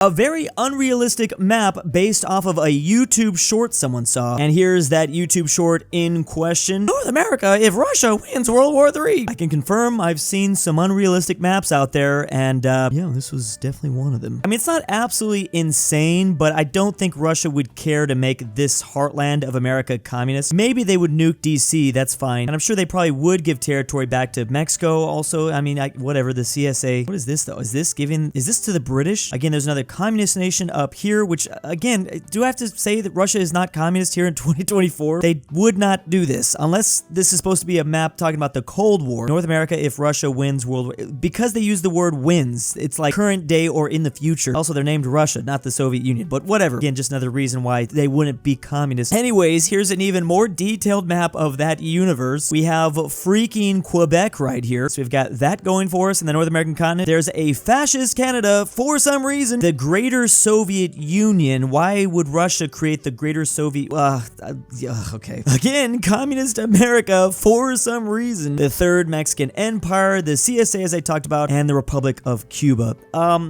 A very unrealistic map based off of a YouTube short someone saw. And here's that YouTube short in question. North America if Russia wins World War III. I can confirm I've seen some unrealistic maps out there, and yeah, this was definitely one of them. I mean, it's not absolutely insane, but I don't think Russia would care to make this heartland of America communist. Maybe they would nuke DC, that's fine. And I'm sure they probably would give territory back to Mexico also. I mean, whatever, the CSA. What is this though? Is this to the British? Again, there's another communist nation up here, which again, do I have to say that Russia is not communist here in 2024? They would not do this unless this is supposed to be a map talking about the Cold War. North America if Russia wins World War, because they use the word wins, it's like current day or in the future. Also, they're named Russia, not the Soviet Union, but whatever. Again, just another reason why they wouldn't be communist. Anyways, here's an even more detailed map of that universe. We have freaking Quebec right here. So we've got that going for us in the North American continent. There's a fascist Canada for some reason. The Greater Soviet Union. Why would Russia create the Greater Soviet? Okay. Again, communist America for some reason. The Third Mexican Empire, the CSA as I talked about, and the Republic of Cuba.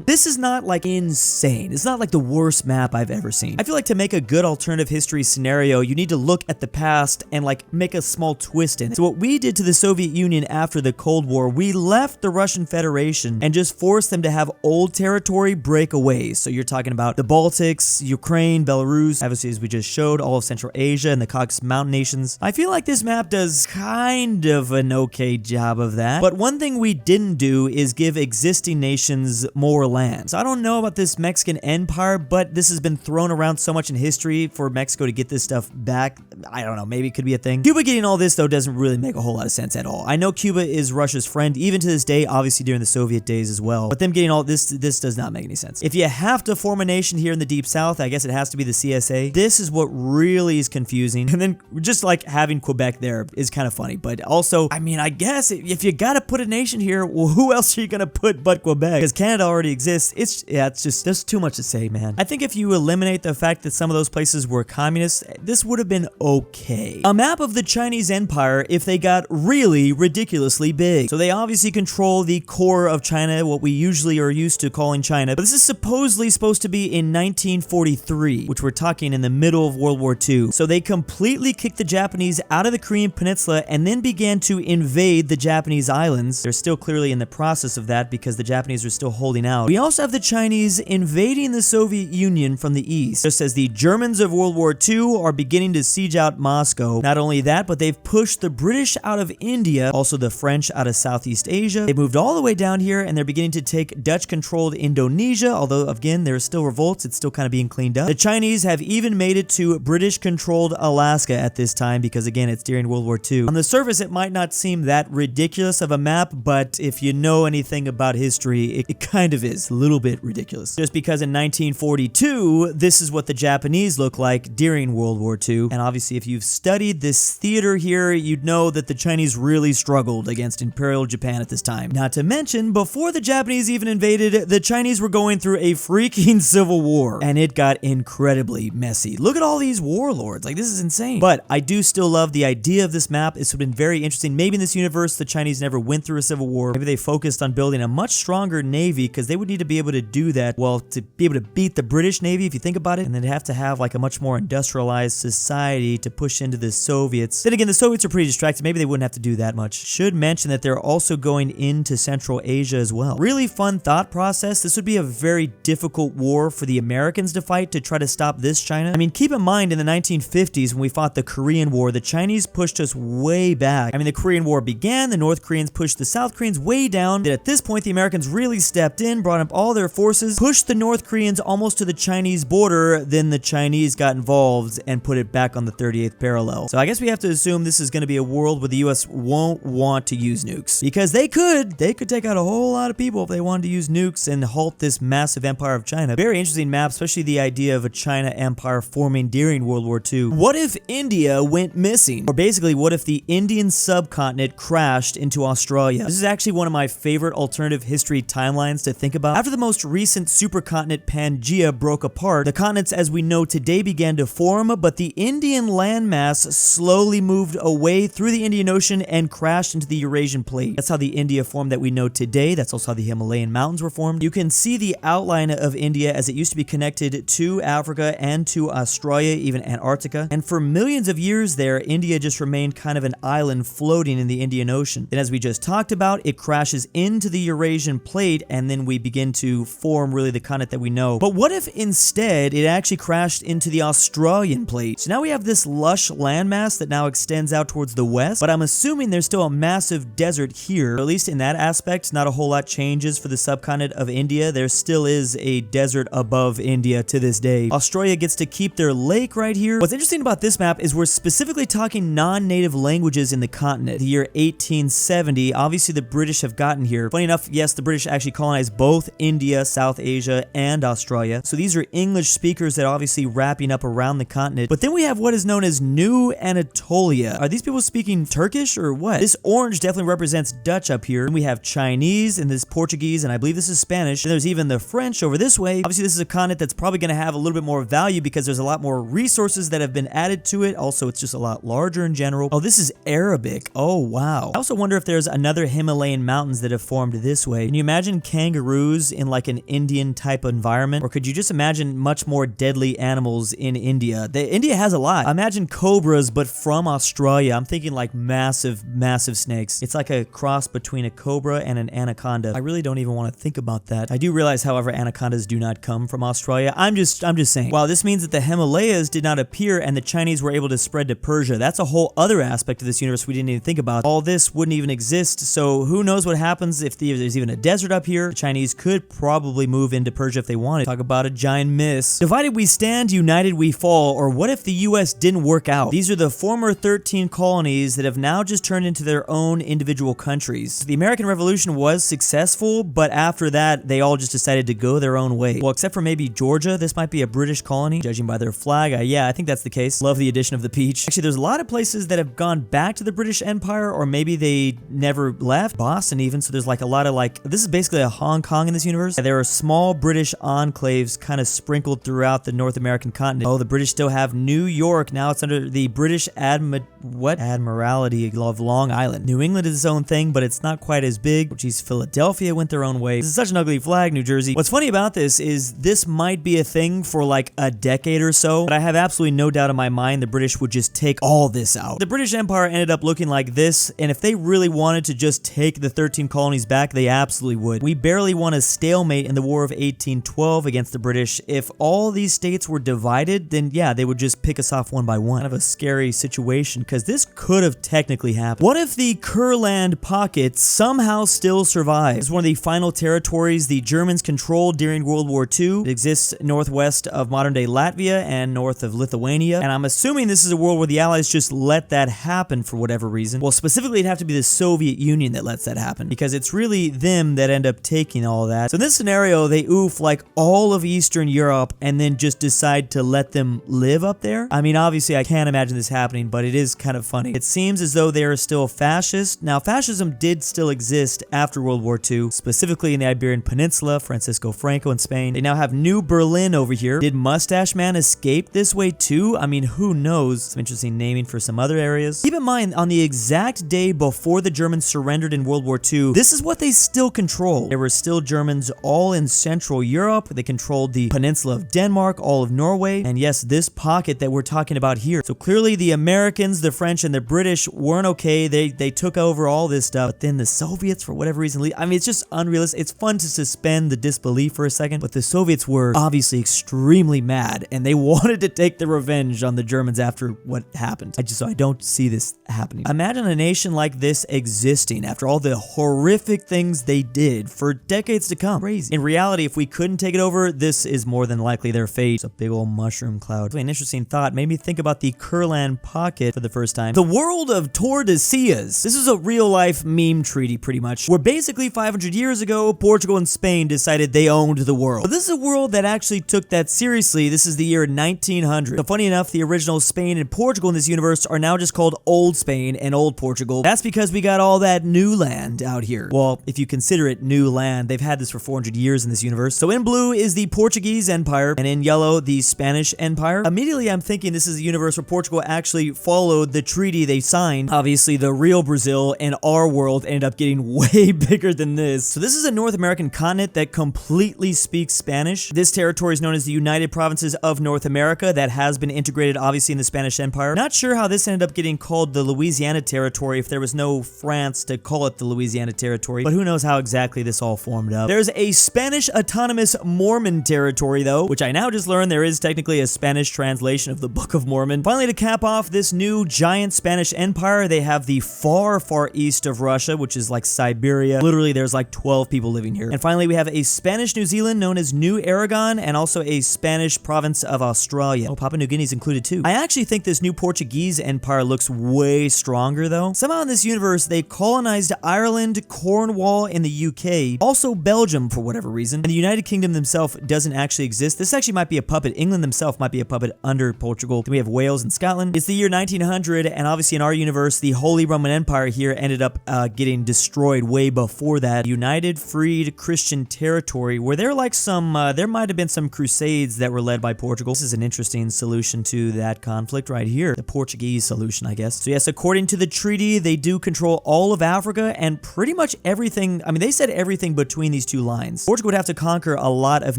This is not like insane. It's not like the worst map I've ever seen. I feel like to make a good alternative history scenario, you need to look at the past and like make a small twist in it. So what we did to the Soviet Union after the Cold War, we left the Russian Federation and just forced them to have old territory break away. So you're talking about the Baltics, Ukraine, Belarus, obviously as we just showed, all of Central Asia and the Caucasus Mountain nations. I feel like this map does kind of an okay job of that. But one thing we didn't do is give existing nations more land. So I don't know about this Mexican Empire, but this has been thrown around so much in history for Mexico to get this stuff back. I don't know, maybe it could be a thing. Cuba getting all this though doesn't really make a whole lot of sense at all. I know Cuba is Russia's friend even to this day, obviously during the Soviet days as well, but them getting all this does not make any sense. If you have to form a nation here in the Deep South, I guess it has to be the CSA. This is what really is confusing. And then just like having Quebec there is kind of funny, but also, I mean, I guess if you gotta put a nation here, well, who else are you gonna put but Quebec? Because Canada already exists. It's just, there's too much to say, man. I think if you eliminate the fact that some of those places were communist, this would have been okay. A map of the Chinese Empire if they got really ridiculously big. So they obviously control the core of China, what we usually are used to calling China, but this is supposedly supposed to be in 1943, which we're talking in the middle of World War II. So they completely kicked the Japanese out of the Korean Peninsula and then began to invade the Japanese islands. They're still clearly in the process of that because the Japanese are still holding out. We also have the Chinese invading the Soviet Union from the east, just as the Germans of World War II are beginning to siege out Moscow. Not only that, but they've pushed the British out of India, also the French out of Southeast Asia. They moved all the way down here and they're beginning to take Dutch-controlled Indonesia, although again, there's still revolts, it's still kind of being cleaned up. The Chinese have even made it to British-controlled Alaska at this time because again, it's during World War II. On the surface, it might not seem that ridiculous of a map, but if you know anything about history, it kind of is a little bit ridiculous. Just because in 1942, this is what the Japanese look like during World War II. And obviously, if you've studied this theater here, you'd know that the Chinese really struggled against Imperial Japan at this time. Not to mention, before the Japanese even invaded, the Chinese were going through a freaking civil war, and it got incredibly messy. Look at all these warlords, like this is insane. But I do still love the idea of this map. This would have been very interesting. Maybe in this universe, the Chinese never went through a civil war. Maybe they focused on building a much stronger navy because they would need to be able to do that, well, to be able to beat the British Navy, if you think about it, and they'd have to have like a much more industrialized society to push into the Soviets. Then again, the Soviets are pretty distracted. Maybe they wouldn't have to do that much. Should mention that they're also going into Central Asia as well. Really fun thought process. This would be a very difficult war for the Americans to fight to try to stop this China. I mean, keep in mind in the 1950s when we fought the Korean War, the Chinese pushed us way back. I mean, the Korean War began, the North Koreans pushed the South Koreans way down. Then at this point, the Americans really stepped in, brought up all their forces, pushed the North Koreans almost to the Chinese border. Then the Chinese got involved and put it back on the 38th parallel. So I guess we have to assume this is going to be a world where the US won't want to use nukes because they could take out a whole lot of people if they wanted to use nukes and halt this massive empire of China. Very interesting map, especially the idea of a China empire forming during World War II. What if India went missing? Or basically, what if the Indian subcontinent crashed into Australia? This is actually one of my favorite alternative history timelines to think about. After the most recent supercontinent Pangaea broke apart, the continents as we know today began to form, but the Indian landmass slowly moved away through the Indian Ocean and crashed into the Eurasian plate. That's how the India formed that we know today. That's also how the Himalayan mountains were formed. You can see the outline shoreline of India, as it used to be connected to Africa and to Australia, even Antarctica. And for millions of years there, India just remained kind of an island floating in the Indian Ocean. Then, as we just talked about, it crashes into the Eurasian plate, and then we begin to form really the continent that we know. But what if instead it actually crashed into the Australian plate? So now we have this lush landmass that now extends out towards the west, but I'm assuming there's still a massive desert here. At least in that aspect, not a whole lot changes for the subcontinent of India. There still is a desert above India to this day. Australia gets to keep their lake right here. What's interesting about this map is we're specifically talking non-native languages in the continent. The year 1870, obviously the British have gotten here. Funny enough, yes, the British actually colonized both India, South Asia, and Australia. So these are English speakers that are obviously wrapping up around the continent. But then we have what is known as New Anatolia. Are these people speaking Turkish or what? This orange definitely represents Dutch up here. And we have Chinese and this Portuguese, and I believe this is Spanish. And there's even the French over this way. Obviously, this is a continent that's probably going to have a little bit more value because there's a lot more resources that have been added to it. Also, it's just a lot larger in general. Oh, this is Arabic. Oh, wow. I also wonder if there's another Himalayan mountains that have formed this way. Can you imagine kangaroos in like an Indian type environment? Or could you just imagine much more deadly animals in India? India has a lot. Imagine cobras, but from Australia. I'm thinking like massive, massive snakes. It's like a cross between a cobra and an anaconda. I really don't even want to think about that. I do realize, however, anacondas do not come from Australia. I'm just saying. Wow, this means that the Himalayas did not appear and the Chinese were able to spread to Persia. That's a whole other aspect of this universe we didn't even think about. All this wouldn't even exist, so who knows what happens if there's even a desert up here. The Chinese could probably move into Persia if they wanted. Talk about a giant miss. Divided we stand, united we fall, or what if the US didn't work out? These are the former 13 colonies that have now just turned into their own individual countries. The American Revolution was successful, but after that, they all just decided to go their own way. Well, except for maybe Georgia. This might be a British colony, judging by their flag. Yeah, I think that's the case. Love the addition of the peach. Actually, there's a lot of places that have gone back to the British Empire, or maybe they never left. Boston even, so there's like a lot of like, this is basically a Hong Kong in this universe. There are small British enclaves kind of sprinkled throughout the North American continent. Oh, the British still have New York. Now it's under the British Admiralty of Long Island. New England is its own thing, but it's not quite as big. Geez, Philadelphia went their own way. This is such an ugly flag, New Jersey. What's funny about this is this might be a thing for like a decade or so, but I have absolutely no doubt in my mind the British would just take all this out. The British Empire ended up looking like this, and if they really wanted to just take the 13 colonies back, they absolutely would. We barely won a stalemate in the War of 1812 against the British. If all these states were divided, then yeah, they would just pick us off one by one. Kind of a scary situation, because this could have technically happened. What if the Kurland pocket somehow still survives? It's one of the final territories the Germans controlled during World War II. It exists northwest of modern-day Latvia and north of Lithuania, and I'm assuming this is a world where the Allies just let that happen for whatever reason. Well, specifically, it'd have to be the Soviet Union that lets that happen, because it's really them that end up taking all that. So in this scenario, they oof like all of Eastern Europe and then just decide to let them live up there. I mean, obviously, I can't imagine this happening, but it is kind of funny. It seems as though they are still fascist. Now, fascism did still exist after World War II, specifically in the Iberian Peninsula, Francisco Franco in Spain. They now have New Berlin over here. Did Mustache Man escape this way too? I mean, who knows? Some interesting naming for some other areas. Keep in mind, on the exact day before the Germans surrendered in World War II, this is what they still controlled. There were still Germans all in Central Europe. They controlled the peninsula of Denmark, all of Norway, and yes, this pocket that we're talking about here. So clearly the Americans, the French, and the British weren't okay. They took over all this stuff, but then the Soviets, for whatever reason, I mean, it's just unrealistic. It's fun to suspend the disbelief for a second, but the Soviets were obviously extremely mad, and they wanted to take the revenge on the Germans after what happened. I don't see this happening. Imagine a nation like this existing after all the horrific things they did for decades to come. Crazy. In reality, if we couldn't take it over, this is more than likely their fate. It's a big old mushroom cloud. An interesting thought made me think about the Kurland pocket for the first time. The World of Tordas. This is a real-life meme treaty, pretty much, where basically 500 years ago, Portugal and Spain decided they owned the world. But this is a world that actually took that seriously. This is the year 1900. So funny enough, the original Spain and Portugal in this universe are now just called Old Spain and Old Portugal. That's because we got all that new land out here. Well, if you consider it new land, they've had this for 400 years in this universe. So in blue is the Portuguese Empire, and in yellow, the Spanish Empire. Immediately, I'm thinking this is a universe where Portugal actually followed the treaty they signed. Obviously, the real Brazil and our world ended up getting way bigger than this. So this is a North American continent that completely completely speaks Spanish. This territory is known as the United Provinces of North America that has been integrated obviously in the Spanish Empire. Not sure how this ended up getting called the Louisiana Territory if there was no France to call it the Louisiana Territory, but who knows how exactly this all formed up. There's a Spanish Autonomous Mormon Territory though, which I now just learned there is technically a Spanish translation of the Book of Mormon. Finally, to cap off this new giant Spanish Empire, they have the far, far east of Russia, which is like Siberia. Literally, there's like 12 people living here. And finally, we have a Spanish New Zealand known as New Aragon, and also a Spanish province of Australia. Oh, Papua New Guinea's included too. I actually think this new Portuguese empire looks way stronger though. Somehow in this universe, they colonized Ireland, Cornwall in the UK, also Belgium for whatever reason, and the United Kingdom themselves doesn't actually exist. This actually might be a puppet. England themselves might be a puppet under Portugal. Then we have Wales and Scotland. It's the year 1900, and obviously in our universe, the Holy Roman Empire here ended up getting destroyed way before that. United Freed Christian Territory, where there like some, there might have been some crusades that were led by Portugal. This is an interesting solution to that conflict right here. The Portuguese solution, I guess. So yes, according to the treaty, they do control all of Africa and pretty much everything. I mean, they said everything between these two lines. Portugal would have to conquer a lot of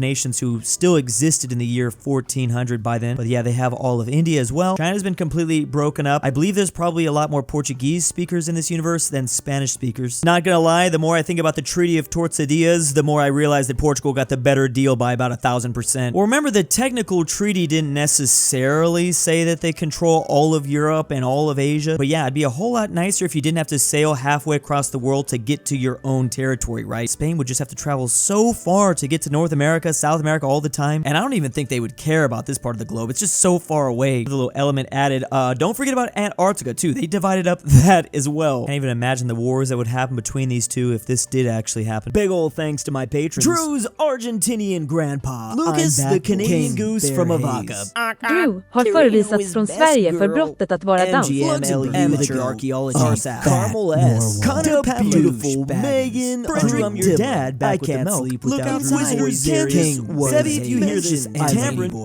nations who still existed in the year 1400 by then. But yeah, they have all of India as well. China's been completely broken up. I believe there's probably a lot more Portuguese speakers in this universe than Spanish speakers. Not gonna lie, the more I think about the Treaty of Tordesillas, the more I realize that Portugal got the better deal by about 1,000%. Well, remember, the technical treaty didn't necessarily say that they control all of Europe and all of Asia. But yeah, it'd be a whole lot nicer if you didn't have to sail halfway across the world to get to your own territory, right? Spain would just have to travel so far to get to North America, South America all the time. And I don't even think they would care about this part of the globe. It's just so far away. The little element added. Don't forget about Antarctica too. They divided up that as well. Can't even imagine the wars that would happen between these two if this did actually happen. Big ol' thanks to my patrons. Drew's Argentinian grandpa. Lucas, the Canadian Goose from Avoca. Drew har förvisats från Sverige för brottet att vara dans. Amateur Archaeology. Sarsath. Carmel S. DaBeautiful-MEGAN-Underwood. Fredrik Tibblin. Your dad back with the milk. Look out, Wizards, King. Sebby, if you hear this, Tambre.